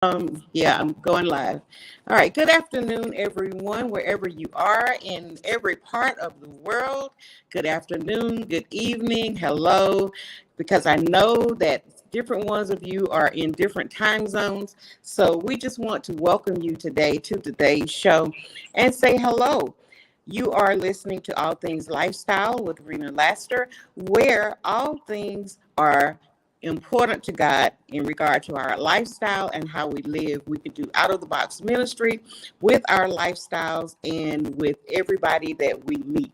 Yeah, I'm going live. All right. Good afternoon, everyone, wherever you are in every part of the world. Good afternoon, good evening, hello, because I know that different ones of you are in different time zones. So we just want to welcome you today to today's show and say hello. You are listening to All Things Lifestyle with Rena Laster, where all things are important to God in regard to our lifestyle and how we live. We could do out of the box ministry with our lifestyles and with everybody that we meet.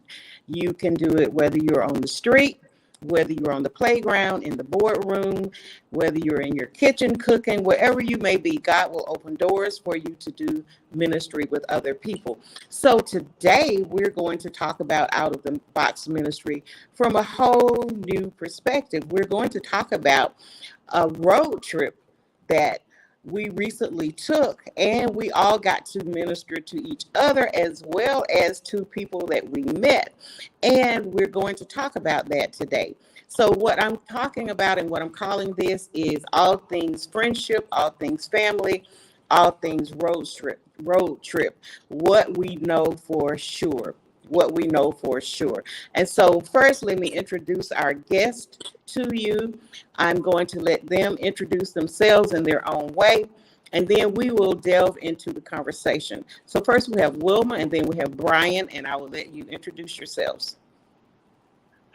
You can do it whether you're on the street, whether you're on the playground, in the boardroom, whether you're in your kitchen cooking, wherever you may be, God will open doors for you to do ministry with other people. So today we're going to talk about out of the box ministry from a whole new perspective. We're going to talk about a road trip that we recently took, and we all got to minister to each other as well as to people that we met. And we're going to talk about that today. So, what I'm talking about and what I'm calling this is all things friendship, all things family, all things road trip, what we know for sure. What we know for sure. And so, first, let me introduce our guest to you. I'm going to let them introduce themselves in their own way, and then we will delve into the conversation. So, first, we have Wilma, and then we have Brian, and I will let you introduce yourselves.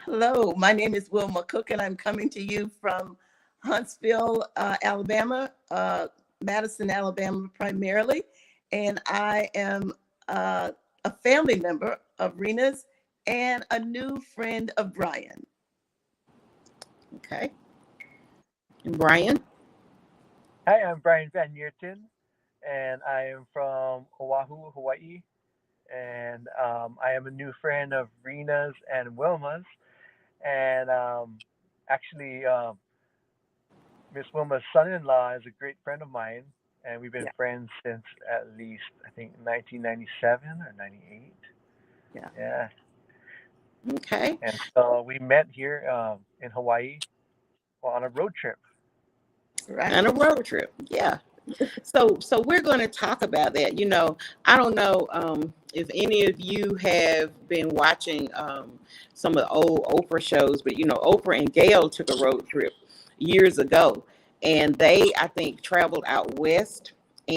Hello, my name is Wilma Cook, and I'm coming to you from Huntsville, Alabama, Madison, Alabama primarily. And I am a family member of Rena's and a new friend of Brian. Okay. And Brian? Hi, I'm Brian Van Yerton, and I am from Oahu, Hawaii. And I am a new friend of Rena's and Wilma's. And actually, Miss Wilma's son-in-law is a great friend of mine, and we've been Yeah, friends since at least I think 1997 or 98. yeah. Yeah, Okay. and so we met here in Hawaii on a road trip. And a Right. road trip. Yeah. So we're going to talk about that. I don't know if any of you have been watching some of the old Oprah shows, but Oprah and Gail took a road trip years ago, and they, I think, traveled out west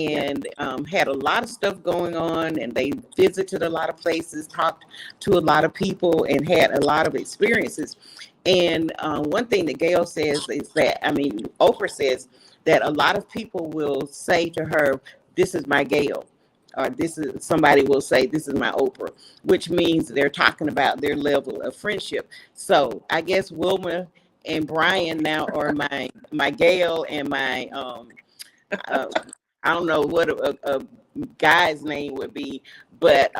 Yeah. and had a lot of stuff going on, and they visited a lot of places, talked to a lot of people, and had a lot of experiences. And one thing that Gail says is that, I mean, Oprah says that a lot of people will say to her, "This is my Gail," or "This is," somebody will say, "This is my Oprah," which means they're talking about their level of friendship. So I guess Wilma and Brian now are my Gail and my uh, I don't know what a guy's name would be, but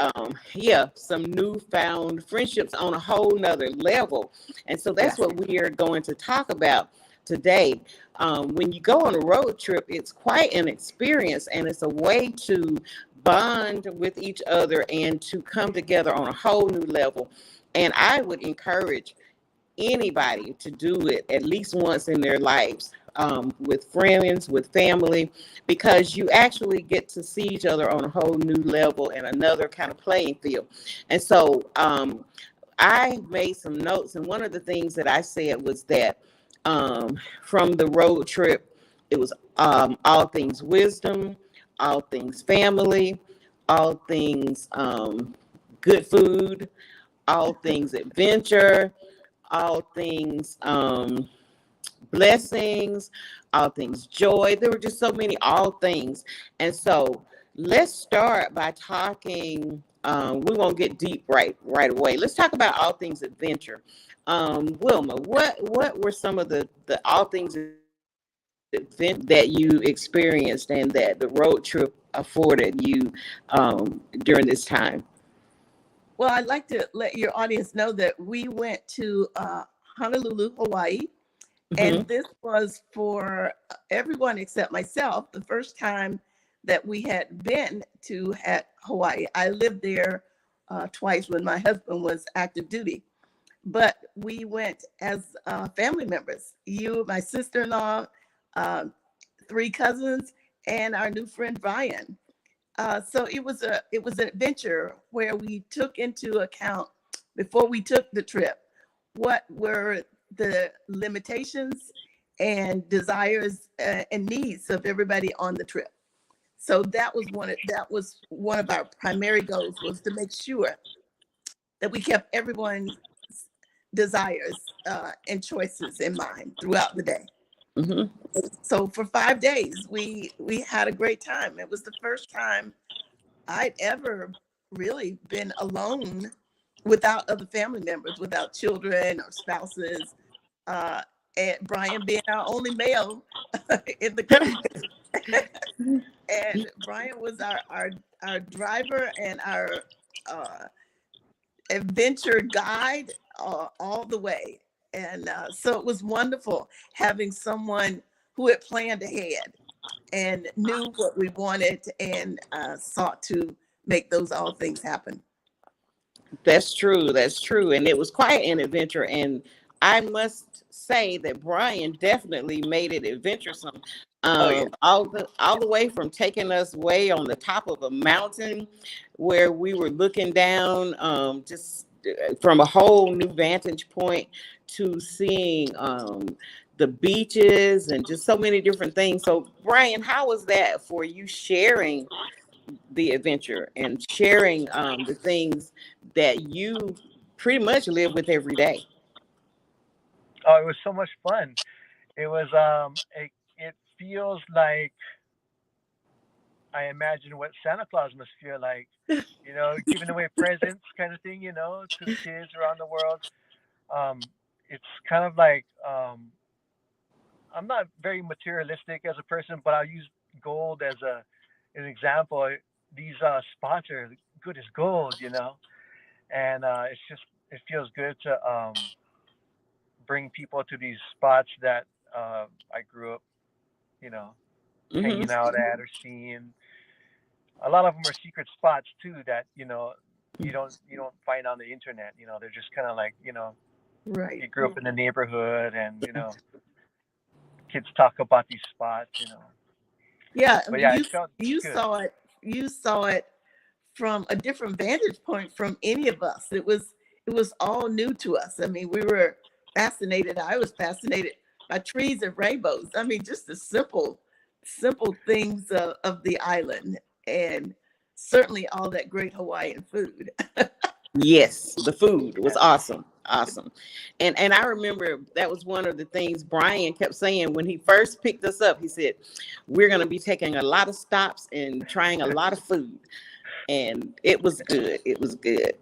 yeah, some newfound friendships on a whole nother level. And so that's Yes. what we are going to talk about today. When you go on a road trip, it's quite an experience, and it's a way to bond with each other and to come together on a whole new level. And I would encourage anybody to do it at least once in their lives, with friends, with family, because you actually get to see each other on a whole new level and another kind of playing field. And so I made some notes, and one of the things that I said was that from the road trip, it was all things wisdom, all things family, all things good food, all things adventure, all things blessings, all things joy. There were just so many all things. And so let's start by talking. We won't get deep right away. Let's talk about all things adventure. Wilma, what were some of the all things event that you experienced and that the road trip afforded you during this time? Well, I'd like to let your audience know that we went to Honolulu, Hawaii. And Hmm. this was for everyone except myself, the first time that we had been to at Hawaii. I lived there twice when my husband was active duty, but we went as family members. You, my sister-in-law, uh, three cousins, and our new friend Brian. So it was an adventure where we took into account, before we took the trip, what were the limitations and desires and needs of everybody on the trip. So that was one of our primary goals, was to make sure that we kept everyone's desires and choices in mind throughout the day. Hmm. So for 5 days, we had a great time. It was the first time I'd ever really been alone without other family members, without children or spouses. Uh, and Brian being our only male in the group. And Brian was our driver and our uh, adventure guide all the way. And so it was wonderful having someone who had planned ahead and knew what we wanted and sought to make those all things happen. That's true. That's true. And it was quite an adventure. And I must say that Brian definitely made it adventuresome. Oh yeah. All the way from taking us way on the top of a mountain where we were looking down, just from a whole new vantage point, to seeing the beaches and just so many different things. So, Brian, how was that for you, sharing the adventure and sharing the things that you pretty much live with every day? Oh, it was so much fun. It feels like I imagine what Santa Claus must feel like, giving away presents kind of thing, to kids around the world. It's kind of like I'm not very materialistic as a person, but I'll use gold as an example. These spots are good as gold, and it feels good to bring people to these spots that I grew up, you know, Hmm. hanging out at or seeing. A lot of them are secret spots too that you don't find on the internet. They're just kind of like Right. you grew up in the neighborhood and kids talk about these spots. Yeah, I But mean, yeah, it you felt you good. saw it. You saw it from a different vantage point from any of us. It was all new to us. I mean, we were fascinated. I was fascinated by trees and rainbows. I mean, just the simple things of the island, and certainly all that great Hawaiian food. Yes, the food was Yeah. awesome. Awesome. And I remember that was one of the things Brian kept saying when he first picked us up. He said, "We're going to be taking a lot of stops and trying a lot of food." And it was good. It was good.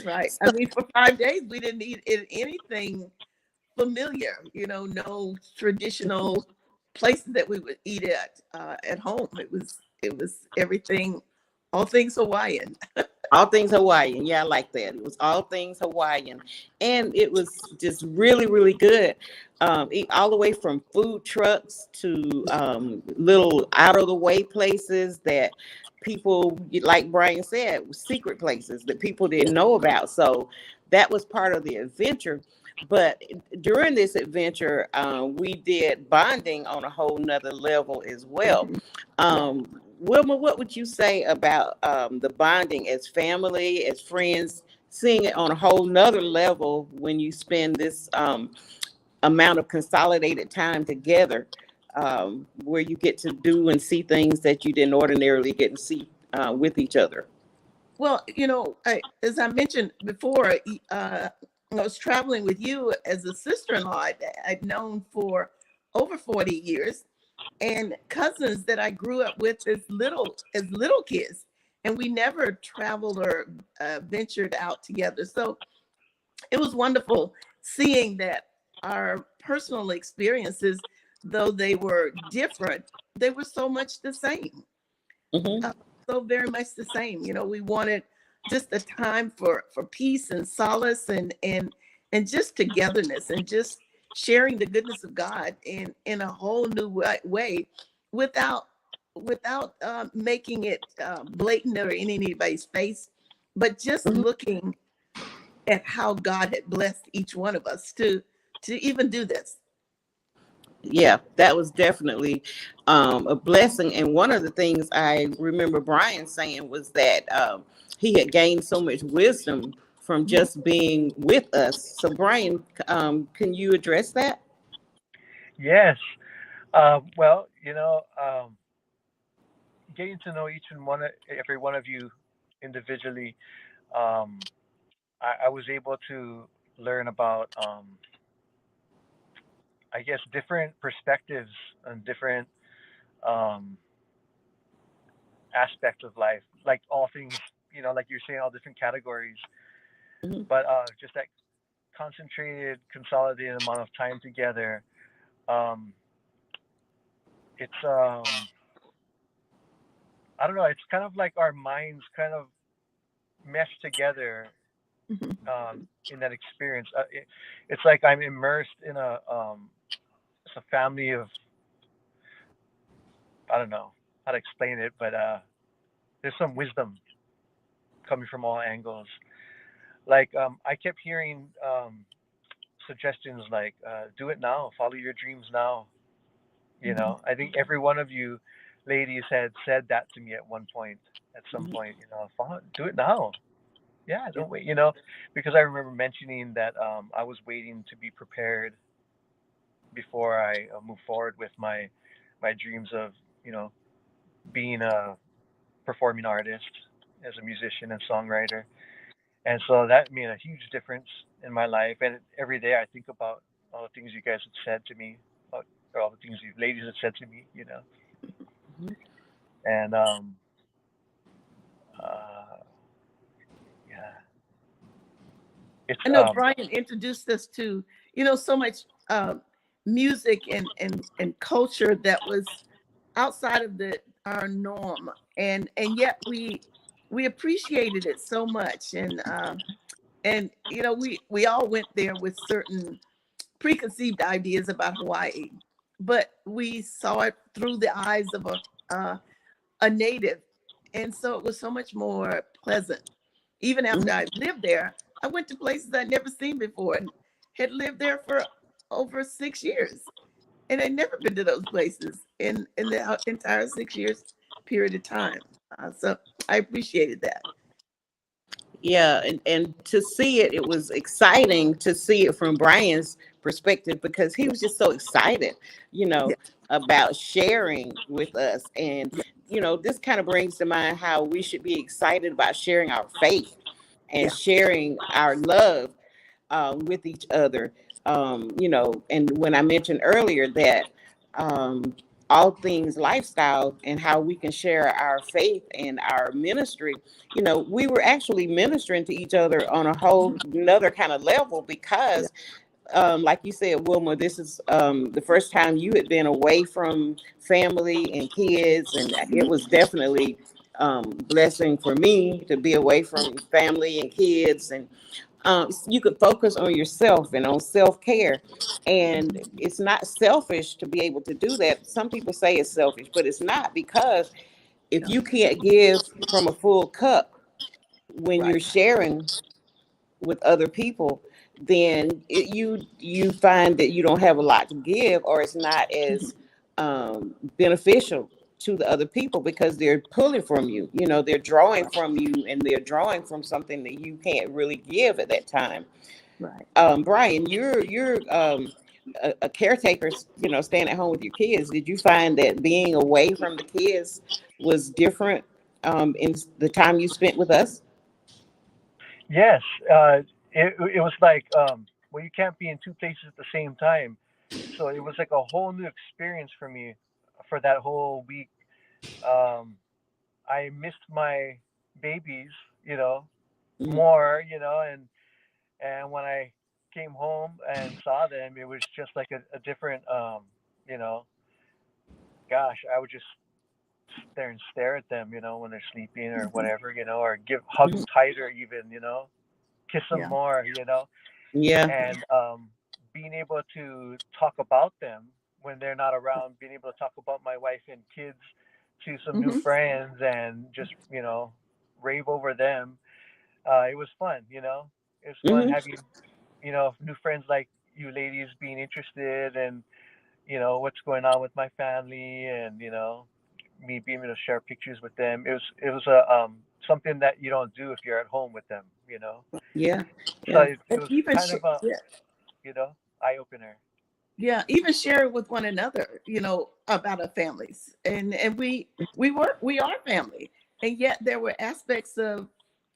Right. I So, mean, for 5 days we didn't eat anything familiar. No traditional places that we would eat at home. It was everything, all things Hawaiian. all things Hawaiian. Yeah, I like that. It was all things Hawaiian. And it was just really, really good. All the way from food trucks to little out of the way places that people, like Brian said, secret places that people didn't know about. So that was part of the adventure. But during this adventure, we did bonding on a whole nother level as well. Mhm. Yeah. Wilma, what would you say about the bonding as family, as friends, seeing it on a whole nother level when you spend this amount of consolidated time together, where you get to do and see things that you didn't ordinarily get to see with each other? Well, as I mentioned before, I was traveling with you as a sister-in-law I'd known for over 40 years, and cousins that I grew up with as little kids, and we never traveled or ventured out together. So it was wonderful seeing that our personal experiences, though they were different, they were so much the same. Hmm. uh, so very much the same. We wanted just a time for peace and solace and just togetherness and just sharing the goodness of God in a whole new way, without making it blatant or in anybody's face, but just looking at how God had blessed each one of us to even do this. Yeah, that was definitely a blessing. And one of the things I remember Brian saying was that he had gained so much wisdom from Mhm. just being with us. So, Brian, can you address that? Yes. Well, getting to know each and every one of you individually, um, I was able to learn about, I guess, different perspectives and different um, aspects of life, like all things, like you're saying, all different categories, Mhm. but just that concentrated, consolidated amount of time together. Um, it's I don't know. It's kind of like our minds kind of mesh together Mhm. in that experience. It's like I'm immersed in it's a family of, I don't know how to explain it, but there's some wisdom coming from all angles. Like I kept hearing suggestions like do it now, follow your dreams now. Mhm. I think every one of you ladies had said that to me at one point, at some Mhm. point. Do it now. Yeah, Yeah. don't wait. Because I remember mentioning that I was waiting to be prepared before I move forward with my dreams of being a performing artist as a musician and songwriter. And so that made a huge difference in my life. And every day I think about all the things you guys had said to me, uh, or all the things you ladies had said to me. Mhm. And uh, yeah, it's I know Brian introduced us to, so much music and culture that was outside of the our norm, and yet we appreciated it so much, and we all went there with certain preconceived ideas about Hawaii, but we saw it through the eyes of a native, and so it was so much more pleasant. Even after Mhm. I lived there, I went to places I'd never seen before and had lived there for over 6 years, and I'd never been to those places in the entire 6 years period of time. So I appreciated that. Yeah, and to see it, it was exciting to see it from Brian's perspective because he Yeah, was just so excited, you yeah, know, about sharing with us. And, yeah, this kind of brings to mind how we should be excited about sharing our faith and yeah. sharing our love with each other. And when I mentioned earlier that um, all things lifestyle and how we can share our faith and our ministry, we were actually ministering to each other on a whole another kind of level Yeah. because like you said, Wilma, this is the first time you had been away from family and kids, and it Mhm. was definitely blessing for me to be away from family and kids, and you could focus on yourself and on self-care. And it's not selfish to be able to do that. Some people say it's selfish, but it's not, because if No, you can't give from a full cup when you're right. sharing with other people, then you find that you don't have a lot to give, or it's not Mhm. as beneficial to the other people because they're pulling from you. They're drawing Right, from you, and they're drawing from something that you can't really give at that time. right. Brian, you're a caretaker, staying at home with your kids. Did you find that being away from the kids was different in the time you spent with us? yes. It was like well, you can't be in two places at the same time. So it was like a whole new experience for me for that whole week. Um, I missed my babies, you know, Mhm. more, and when I came home and saw them, it was just like a different, you know, gosh, I would just sit there and stare at them, when they're sleeping or Mhm. whatever, or hug them Mhm. tighter, even, kiss them Yeah. more. Yeah. And being able to talk about them when they're not around, being able to talk about my wife and kids to some new Hmm. friends and just, rave over them. It was fun, It was fun Hmm. having, new friends like you ladies being interested and, what's going on with my family, and me being able to share pictures with them. It was a something that you don't do if you're at home with them. Yeah. So Yeah. it And was even kind of a yeah, eye opener. yeah, even share with one another, about our families. And we are family. And yet there were aspects of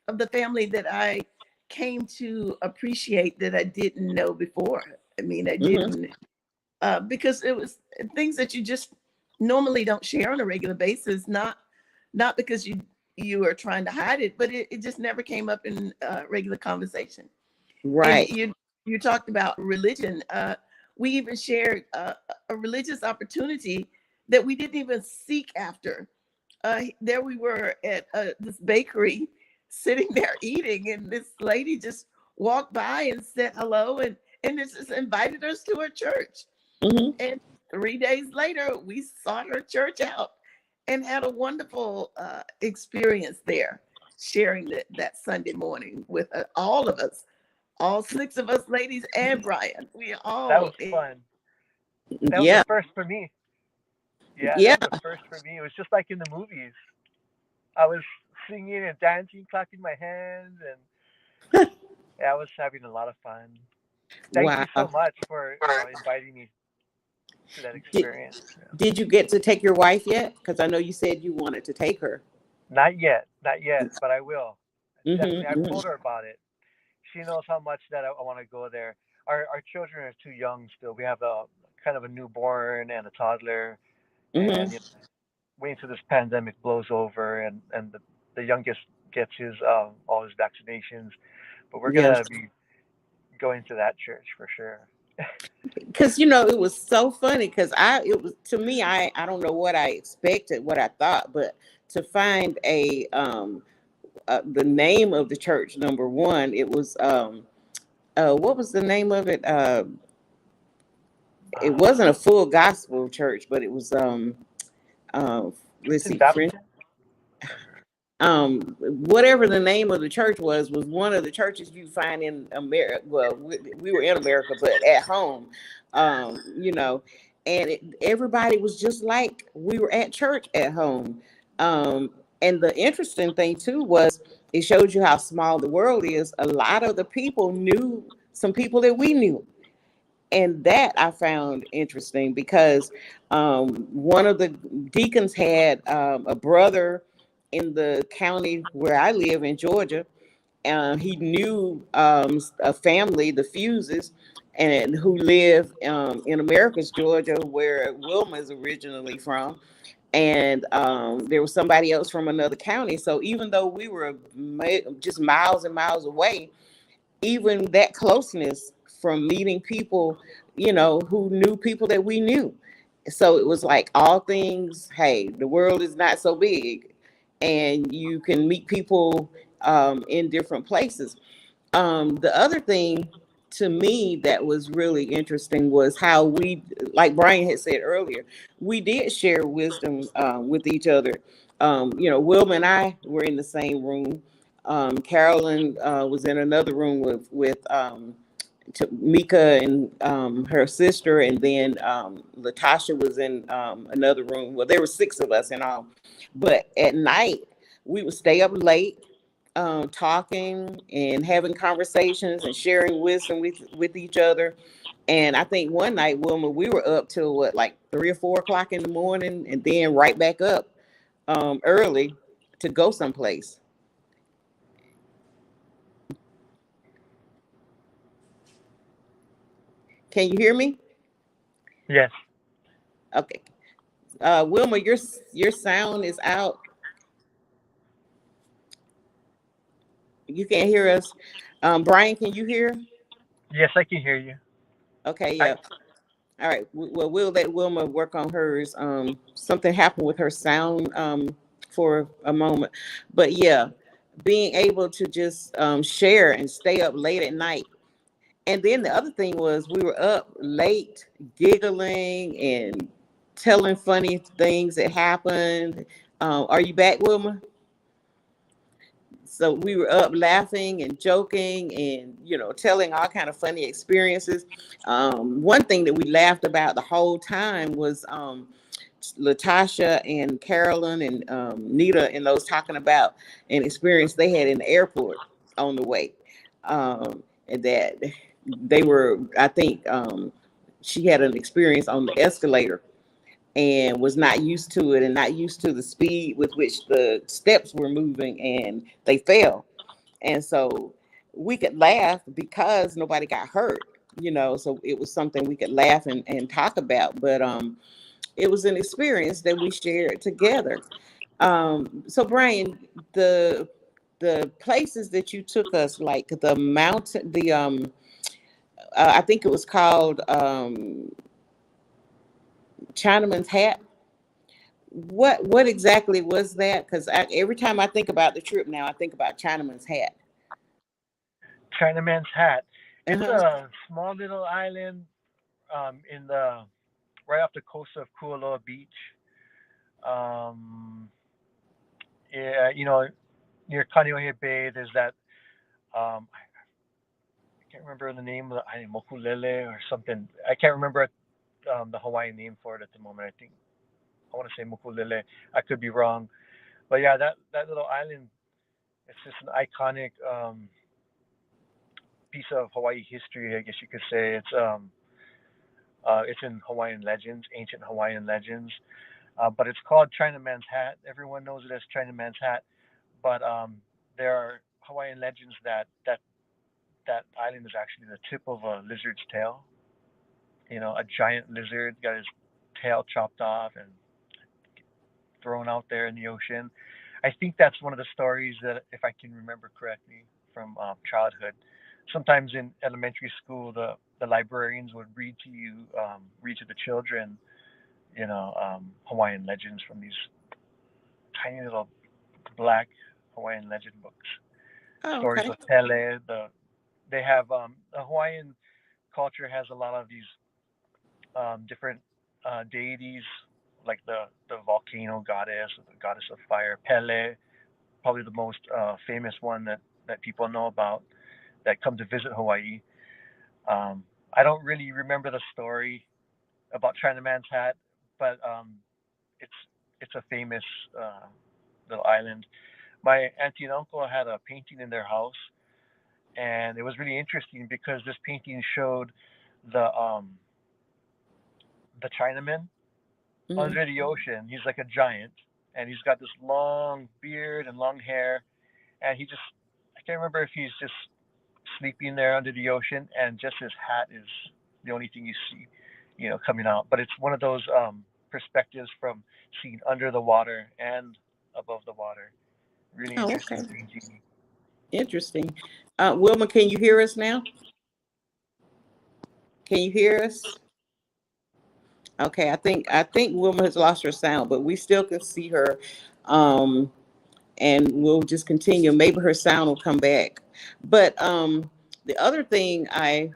the family that I came to appreciate that I didn't know before. I mean, I Hmm. didn't because it was things that you just normally don't share on a regular basis. Not because you are trying to hide it, but it just never came up in regular conversation. And Right. you talked about religion. We even shared a religious opportunity that we didn't even seek after. There we were at this bakery, sitting there eating, and this lady just walked by and said hello, and just invited us to her church. Hmm. And 3 days later, we sought her church out and had a wonderful experience there, sharing that Sunday morning with all of us, all six of us ladies and Brian. We That was all, fun. That was a Yeah. first for me. Yeah, Yeah. that was a first for me. It was just like in the movies. I was singing and dancing, clapping my hands, and yeah, I was having a lot of fun. Thank you so Wow. much for inviting me to that Did, experience. Yeah. did you get to take your wife yet? Because I know you said you wanted to take her. Not yet, not yet, but I will. Definitely, I've Hmm. told her about it. She knows how much that I want to go there. Our children are too young still. We have a kind of a newborn and a toddler, Hmm. and waiting till this pandemic blows over and the youngest gets his all his vaccinations. But we're Yeah. gonna be going to that church for sure. Because it was so funny because it was to me, I don't know what I expected, what I thought, but to find the name of the church, number one, it was what was the name of it? It Uh, wasn't a full gospel church, but it was uh let's Trinity see, French. Baptist. Whatever the name of the church was one of the churches you find in America. Well, we were in America, but at home, you know, and everybody was just like we were at church at home. And the interesting thing too was it showed you how small the world is. A lot of the people knew some people that we knew, and that I found interesting because one of the deacons had a brother in the county where I live in Georgia. He knew a family, the Fuses, and who live in Americus, Georgia, where Wilma is originally from. And there was somebody else from another county. So even though we were just miles and miles away, even that closeness from meeting people, who knew people that we knew. So it was like all things, hey, the world is not so big and you can meet people in different places. The other thing to me that was really interesting was how we, like Brian had said earlier, we did share wisdom with each other. Wilma and I were in the same room. Carolyn was in another room with Mika and her sister, and then Latasha was in another room. Well, there were six of us in all. But at night, we would stay up late, talking and having conversations and sharing wisdom with each other. And I think one night, Wilma, we were up till what, like 3 or 4 o'clock in the morning, and then right back up early to go someplace. Can you hear me? Yes. Okay. Wilma, your sound is out. You can't hear us. Brian, can you hear? Yes, I can hear you. Okay, I yeah. All right. Well, we'll let Wilma work on hers. Something happened with her sound for a moment, but yeah, being able to just share and stay up late at night. And then the other thing was we were up late, giggling and telling funny things that happened. Are you back, Wilma? So we were up laughing and joking and telling all kind of funny experiences. One thing that we laughed about the whole time was Latasha and Carolyn and Nita and those talking about an experience they had in the airport on the way, and that they were, I think, she had an experience on the escalator and was not used to it and not used to the speed with which the steps were moving, and they fell. And so we could laugh because nobody got hurt, so it was something we could laugh and talk about. But it was an experience that we shared together. So Brian, the places that you took us, like the mountain, I think it was called Chinaman's Hat. What exactly was that? Because every time I think about the trip now, I think about Chinaman's Hat. Chinaman's Hat. It's Uh-huh. a small little island in the right off the coast of Kualoa Beach. Um, yeah, near Kaneohe Bay. There's that. I can't remember the name of the island, Mokulele or something. I can't remember the Hawaiian name for it at the moment. I think I want to say Mokulele. I could be wrong, but yeah, that little island. It's just an iconic piece of Hawaii history, I guess you could say. It's in Hawaiian legends, ancient Hawaiian legends. But it's called Chinaman's Hat. Everyone knows it as Chinaman's Hat. But there are Hawaiian legends that island is actually the tip of a lizard's tail. A giant lizard got his tail chopped off and thrown out there in the ocean. I think that's one of the stories that, if I can remember correctly, from childhood. Sometimes in elementary school, the librarians would read to the children, Hawaiian legends from these tiny little black Hawaiian legend books. Oh, Stories okay. of Pele. They have the Hawaiian culture has a lot of these different deities, like the volcano goddess, or the goddess of fire, Pele, probably the most famous one that people know about that come to visit Hawaii. I don't really remember the story about Chinaman's Hat, but it's it's a famous little island. My auntie and uncle had a painting in their house, and it was really interesting because this painting showed the um, the Chinaman Hmm. under the ocean. He's like a giant, and he's got this long beard and long hair, and I can't remember if he's just sleeping there under the ocean, and just his hat is the only thing you see, coming out. But it's one of those perspectives from seeing under the water and above the water. Really Oh, interesting okay. painting. Interesting. Wilma, can you hear us now? Can you hear us? Okay, I think Wilma has lost her sound, but we still can see her. Um, and we'll just continue. Maybe her sound will come back. But the other thing I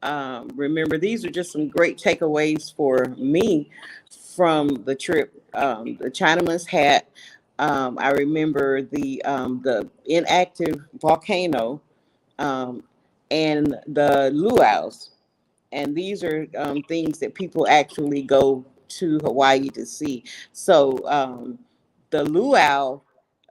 remember, these are just some great takeaways for me from the trip. The Chinaman's Hat. I remember the inactive volcano, um, and the luau's. And these are things that people actually go to Hawaii to see. So the luau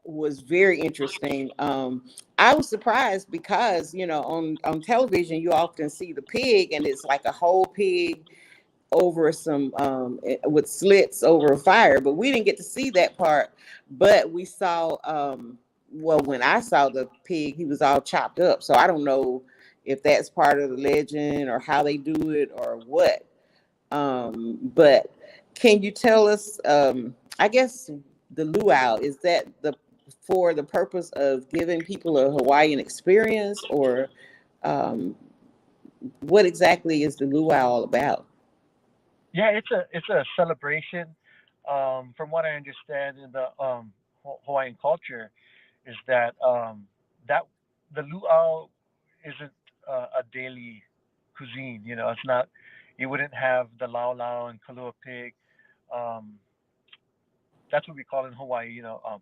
was very interesting. I was surprised because on television you often see the pig and it's like a whole pig over some with slits over a fire, but we didn't get to see that part. But we saw well, when I saw the pig, he was all chopped up. So I don't know if that's part of the legend or how they do it or what. But can you tell us, I guess the luau, is that the for the purpose of giving people a Hawaiian experience, or um, what exactly is the luau all about? Yeah, it's a celebration. From what I understand in the Hawaiian culture, is that the luau isn't a daily cuisine. It's not. You wouldn't have the lau lau and kalua pig. Um, that's what we call in Hawaii.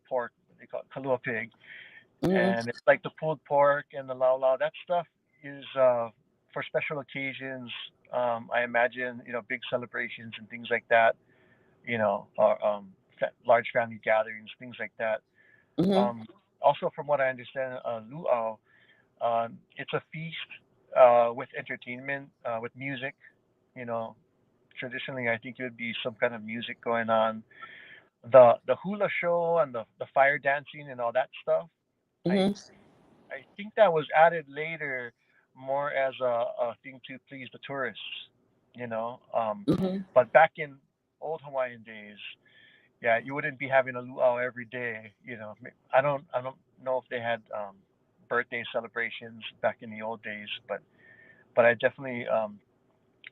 Pork. They call it kalua pig. Mhm. and it's like the pulled pork and the lao lao. That stuff is for special occasions. I imagine, big celebrations and things like that. Or large family gatherings, things like that. Mhm. Also, from what I understand, luau, it's a feast with entertainment, with music. You know, Traditionally, I think it would be some kind of music going on. The hula show and the fire dancing and all that stuff. I Mhm. I think that was added later, more as a thing to please the tourists. You know, um, Mhm. but back in old Hawaiian days, yeah, you wouldn't be having a luau every day. I don't know if they had birthday celebrations back in the old days, but I definitely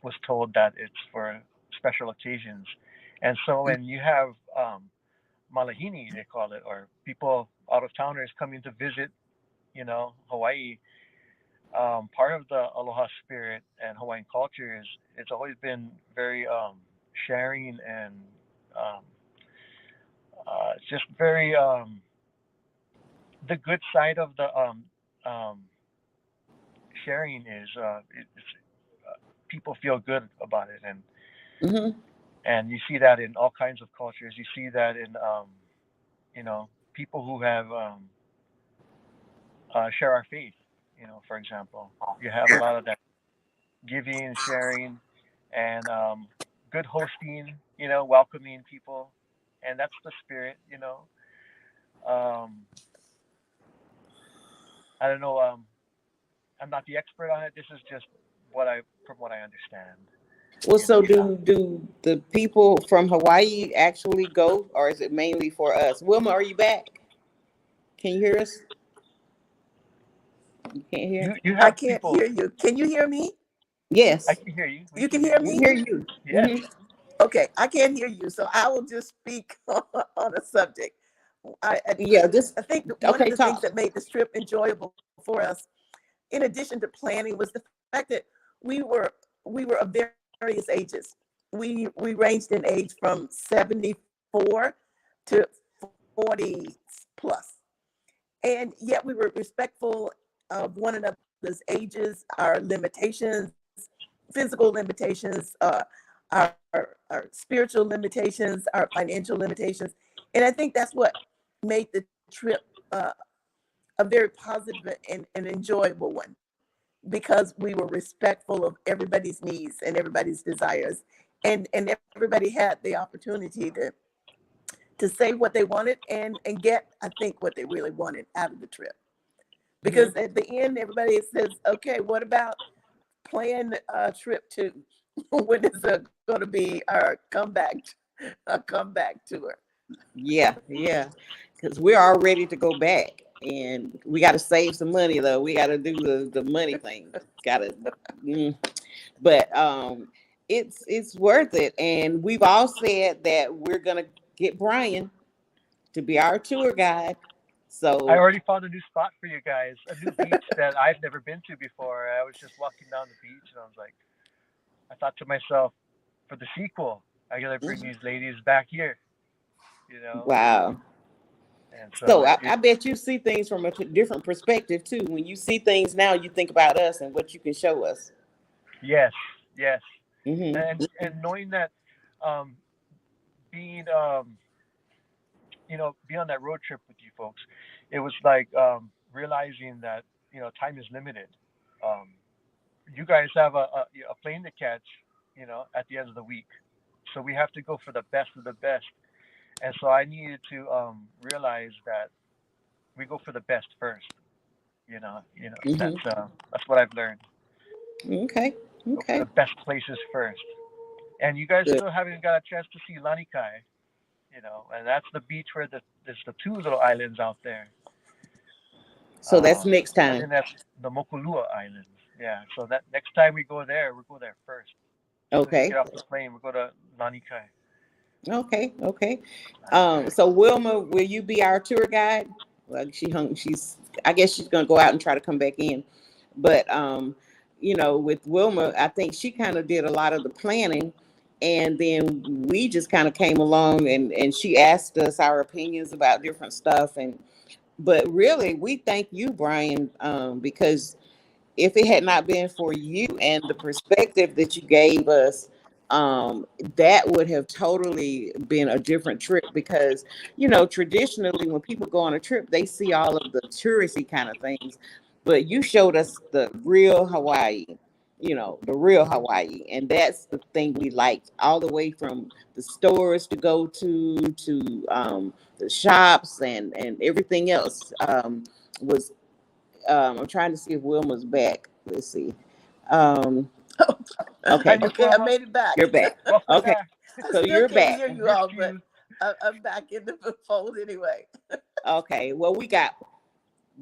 was told that it's for special occasions. And so when you have malahini, they call it, or people out of towners coming to visit, Hawaii, part of the aloha spirit and Hawaiian culture is it's always been very sharing and um, just very the good side of the um, sharing is it's people feel good about it, Mhm. and you see that in all kinds of cultures. You see that in people who have share our faith. For example, you have a lot of that giving, sharing, and good hosting. Welcoming people, and that's the spirit. Um, I don't know. I'm not the expert on it. This is just from what I understand. Well, You so know. do the people from Hawaii actually go, or is it mainly for us? Wilma, are you back? Can you hear us? You can't hear? You I have can't people. hear you. Can you hear me? I Yes, can hear you. We You can can hear hear you. we me? hear you. Yes. Mhm. Okay, I can't hear you, so I will just speak on a subject. I, I Yeah, just I think that one of okay. the things Talk. that made this trip enjoyable for us, in addition to planning, was the fact that we were we were of various ages. We ranged in age from 74 to 40 plus, and yet we were respectful of one another's ages, our limitations, physical limitations, our spiritual limitations, our financial limitations. And I think that's what made the trip a very positive and enjoyable one, because we were respectful of everybody's needs and everybody's desires. And everybody had the opportunity to say what they wanted and get, I think, what they really wanted out of the trip. Mhm. Because at the end, everybody says, okay, what about plan trip two? When is it going to be our comeback tour? Yeah, yeah, because we're all ready to go back, and we got to save some money though. We got to do the money thing. Got to, mm. But it's worth it, and we've all said that we're gonna get Brian to be our tour guide. I So already found a new spot for you guys, a new beach that I've never been to before. I was just walking down the beach and I thought to myself, for the sequel, I gotta bring these ladies back here, you know. wow. And So so I bet you see things from a different perspective too. When you see things now, you think about us and what you can show us. yes, yes, Hmm. and knowing that, um, being be on that road trip with you folks, it was like realizing that time is limited. Um, you guys have a plane to catch, at the end of the week, so we have to go for the best of the best. And so I needed to realize that we go for the best first. Hmm. That's what I've learned. Okay. Go for Okay. the best places first. And you guys Good. still haven't got a chance to see Lanikai, and that's the beach where there's the two little islands out there. So that's next I time. think that's the Mokulua Islands. Yeah. So that next time we go there, we'll go there first. As soon as we Okay. get off the plane, we'll go to Lanikai. Okay. Okay. Lanikai. So Wilma, will you be our tour guide? Well, she hung. She's. I guess she's gonna go out and try to come back in. But with Wilma, I think she kind of did a lot of the planning, and then we just kind of came along and she asked us our opinions about different stuff, and but really, we thank you, Brian, because if it had not been for you and the perspective that you gave us, that would have totally been a different trip because, traditionally when people go on a trip, they see all of the touristy kind of things, but you showed us the real Hawaii, the real Hawaii. And that's the thing we liked all the way from the stores to go to the shops and everything else was I'm trying to see if Wilma's back. Let's see. Um, Hi, okay, Miss Okay, I Wilma. made it back. you're back. Welcome Okay, back. I so still you're can't back. hear We you missed all, but you. I'm back in the fold anyway. Okay, well, we got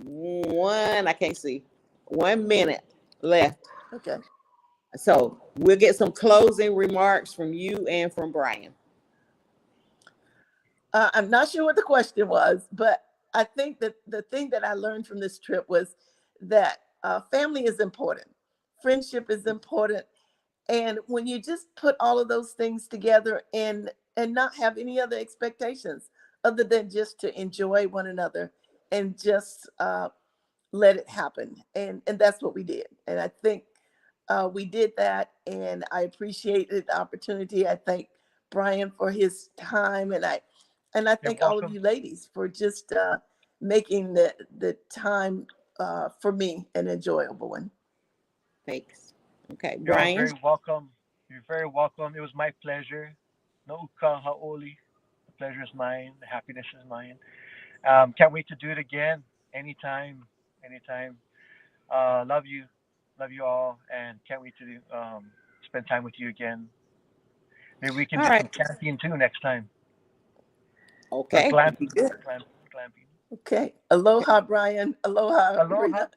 I can't see, 1 minute left. Okay. So we'll get some closing remarks from you and from Brian. I'm not sure what the question was, but I think that the thing that I learned from this trip was that family is important, friendship is important, and when you just put all of those things together and not have any other expectations other than just to enjoy one another and just let it happen, and that's what we did, and I think we did that, and I appreciated the opportunity. I thank Brian for his time, and I You're thank all of welcome. you ladies for just making the time for me an enjoyable one. Thanks. Okay, You're all Brian. very welcome. You're very welcome. It was my pleasure. No uka haoli. The pleasure is mine. The happiness is mine. Can't wait to do it again. Anytime. Anytime. Love you. Love you all. And can't wait to spend time with you again. Maybe we can All do some right. camping too next time. Or Okay, that'd be glamping. good. Glamping. Okay, aloha, Brian. Aloha, Aloha. Rena.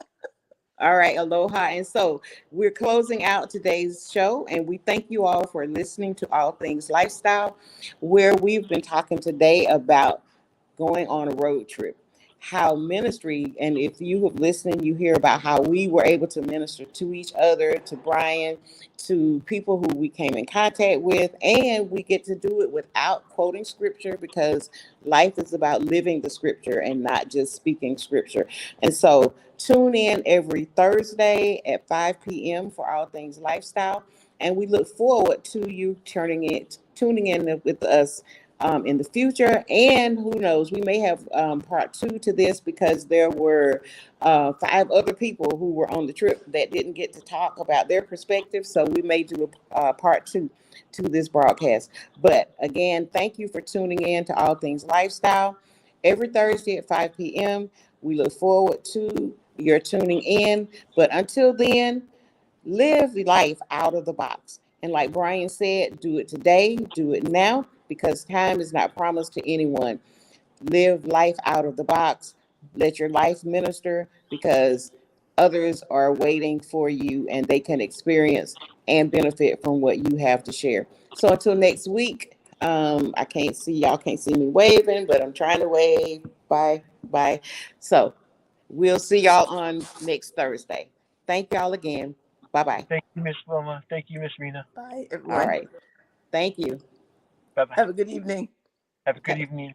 All right, aloha. And so we're closing out today's show, and we thank you all for listening to All Things Lifestyle, where we've been talking today about going on a road trip. How ministry, and if you have listened, you hear about how we were able to minister to each other, to Brian, to people who we came in contact with, and we get to do it without quoting scripture because life is about living the scripture and not just speaking scripture. And so tune in every Thursday at 5 p.m. for All Things Lifestyle. And we look forward to you tuning in with us in the future. And who knows, we may have part two to this because there were 5 other people who were on the trip that didn't get to talk about their perspective. So we may do a part two to this broadcast. But again, thank you for tuning in to All Things Lifestyle every Thursday at 5 p.m. We look forward to your tuning in. But until then, live life out of the box. And like Brian said, do it today, do it now, because time is not promised to anyone. Live life out of the box. Let your life minister because others are waiting for you and they can experience and benefit from what you have to share. So until next week, I can't see y'all can't see me waving, but I'm trying to wave. Bye. Bye. So we'll see y'all on next Thursday. Thank y'all again. Bye bye. Thank you, Miss Wilma. Thank you, Miss Rena. Bye, All everyone. right. Thank you. Bye bye. Have a good evening. Have a good Okay. evening.